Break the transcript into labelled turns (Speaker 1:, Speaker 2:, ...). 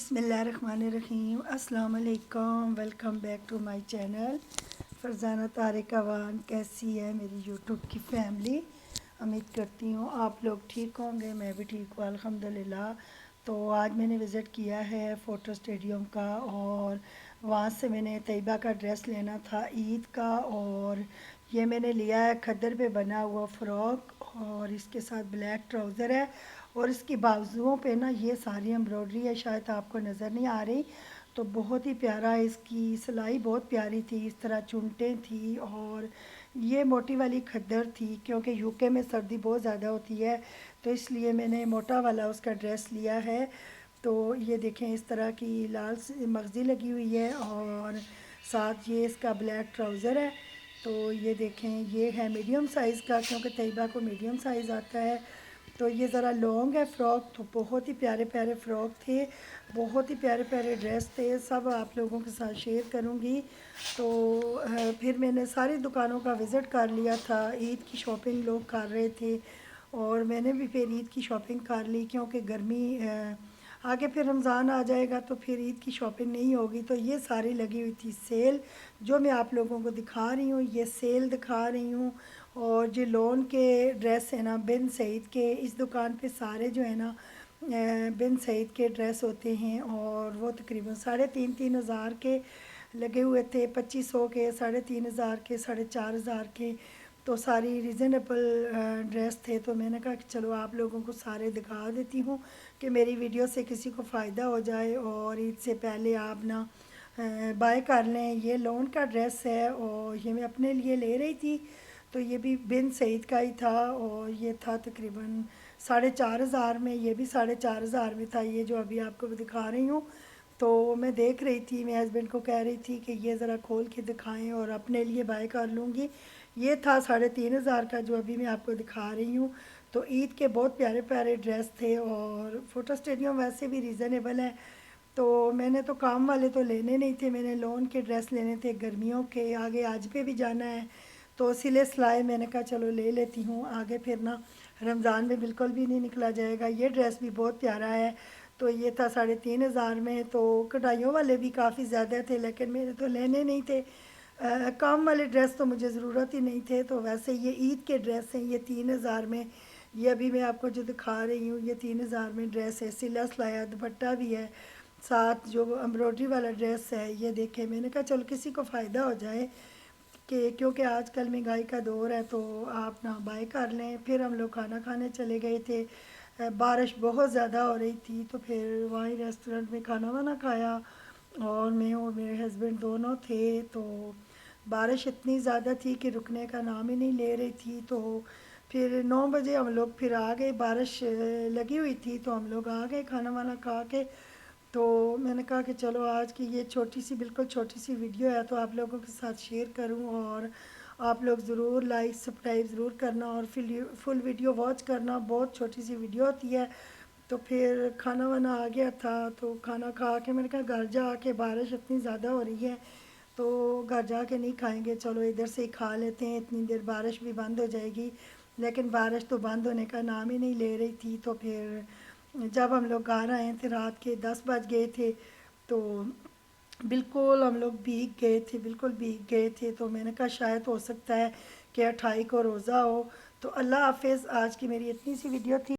Speaker 1: बिस्मिल्लाहिर्रहमानिर्रहीम। अस्सलाम वालेकुम। Welcome back to my channel Farzana Tariq Awan. कैसी है मेरी यूट्यूब की फैमिली? उम्मीद करती हूँ आप लोग ठीक होंगे। मैं भी ठीक हूँ अल्हम्दुलिल्लाह। तो आज मैंने विज़िट किया है फ़ोटो स्टेडियम का, और वहाँ से मैंने तैयबा का ड्रेस लेना था ईद का। और ये मैंने लिया है खद्दर पे बना हुआ फ़्रॉक, और इसके साथ ब्लैक ट्राउज़र है, और इसकी बाजुओं पे ना ये सारी एम्ब्रॉयडरी है, शायद आपको नज़र नहीं आ रही। तो बहुत ही प्यारा, इसकी सिलाई बहुत प्यारी थी, इस तरह चुनटें थी, और ये मोटी वाली खद्दर थी क्योंकि यूके में सर्दी बहुत ज़्यादा होती है, तो इसलिए मैंने मोटा वाला उसका ड्रेस लिया है। तो ये देखें, इस तरह की लाल मगज़ी लगी हुई है, और साथ ये इसका ब्लैक ट्राउज़र है। तो ये देखें, ये है मीडियम साइज़ का, क्योंकि तैयबा को मीडियम साइज़ आता है। तो ये ज़रा लॉन्ग है फ़्रॉक। तो बहुत ही प्यारे प्यारे फ़्रॉक थे, बहुत ही प्यारे प्यारे ड्रेस थे, सब आप लोगों के साथ शेयर करूँगी। तो फिर मैंने सारी दुकानों का विज़िट कर लिया था। ईद की शॉपिंग लोग कर रहे थे, और मैंने भी फिर ईद की शॉपिंग कर ली, क्योंकि गर्मी आगे फिर रमज़ान आ जाएगा तो फिर ईद की शॉपिंग नहीं होगी। तो ये सारी लगी हुई थी सेल, जो मैं आप लोगों को दिखा रही हूँ, ये सेल दिखा रही हूँ। और जो लोन के ड्रेस है ना बिन सईद के, इस दुकान पे सारे जो है ना बिन सईद के ड्रेस होते हैं, और वो तकरीबन 3,500 के लगे हुए थे, 2500 के, 3,500 के, 4,500 के। तो सारी रिजनेबल ड्रेस थे। तो मैंने कहा कि चलो आप लोगों को सारे दिखा देती हूँ कि मेरी वीडियो से किसी को फ़ायदा हो जाए, और ईद से पहले आप ना बाय कर लें। ये लोन का ड्रेस है, और ये मैं अपने लिए ले रही थी। तो ये भी बिन सईद का ही था, और ये था तकरीबन 4,500 में, ये भी 4,500 में था, ये जो अभी आपको दिखा रही हूँ। तो मैं देख रही थी, मैं हस्बैंड को कह रही थी कि ये ज़रा खोल के दिखाएं और अपने लिए बाय कर लूँगी। ये था 3,500 का, जो अभी मैं आपको दिखा रही हूँ। तो ईद के बहुत प्यारे प्यारे ड्रेस थे, और फ़ोटो स्टेडियम वैसे भी रीज़नेबल है। तो मैंने तो काम वाले तो लेने नहीं थे, मैंने लोन के ड्रेस लेने थे गर्मियों के। आगे आज पे भी जाना है, तो सिले सिलाए मैंने कहा चलो ले लेती हूँ, आगे फिर ना रमज़ान में बिल्कुल भी नहीं निकला जाएगा। ये ड्रेस भी बहुत प्यारा है। तो ये था 3,500 में। तो कढ़ाइयों वाले भी काफ़ी ज़्यादा थे, लेकिन मेरे तो लेने नहीं थे। काम वाले ड्रेस तो मुझे ज़रूरत ही नहीं थे। तो वैसे ये ईद के ड्रेस हैं, ये 3,000 में। ये अभी मैं आपको जो दिखा रही हूँ, ये 3,000 में ड्रेस है, सिला सिलाया दुपट्टा भी है, साथ जो एम्ब्रॉयडरी वाला ड्रेस है। ये देखें, मैंने कहा चलो किसी को फ़ायदा हो जाए, कि क्योंकि आजकल महंगाई का दौर है, तो आप ना बाय कर लें। फिर हम लोग खाना खाने चले गए थे। बारिश बहुत ज़्यादा हो रही थी, तो फिर वहीं रेस्टोरेंट में खाना वाना खाया, और मैं और मेरे हस्बैंड दोनों थे। तो बारिश इतनी ज़्यादा थी कि रुकने का नाम ही नहीं ले रही थी। तो फिर 9 बजे हम लोग फिर आ गए, बारिश लगी हुई थी, तो हम लोग आ गए खाना वाना खा के। तो मैंने कहा कि चलो आज की ये छोटी सी, बिल्कुल छोटी सी वीडियो है, तो आप लोगों के साथ शेयर करूं, और आप लोग ज़रूर लाइक सब्सक्राइब ज़रूर करना, और फुल वीडियो वॉच करना। बहुत छोटी सी वीडियो होती है। तो फिर खाना वाना आ गया था, तो खाना खा के मैंने कहा घर जा के, बारिश इतनी ज़्यादा हो रही है तो घर जा के नहीं खाएंगे, चलो इधर से ही खा लेते हैं, इतनी देर बारिश भी बंद हो जाएगी। लेकिन बारिश तो बंद होने का नाम ही नहीं ले रही थी। तो फिर जब हम लोग घर आए थे, रात के 10 बज गए थे, तो बिल्कुल हम लोग भीग गए थे, बिल्कुल भीग गए थे। तो मैंने कहा शायद हो सकता है कि 28 को रोज़ा हो। तो अल्लाह हाफिज़। आज की मेरी इतनी सी वीडियो थी।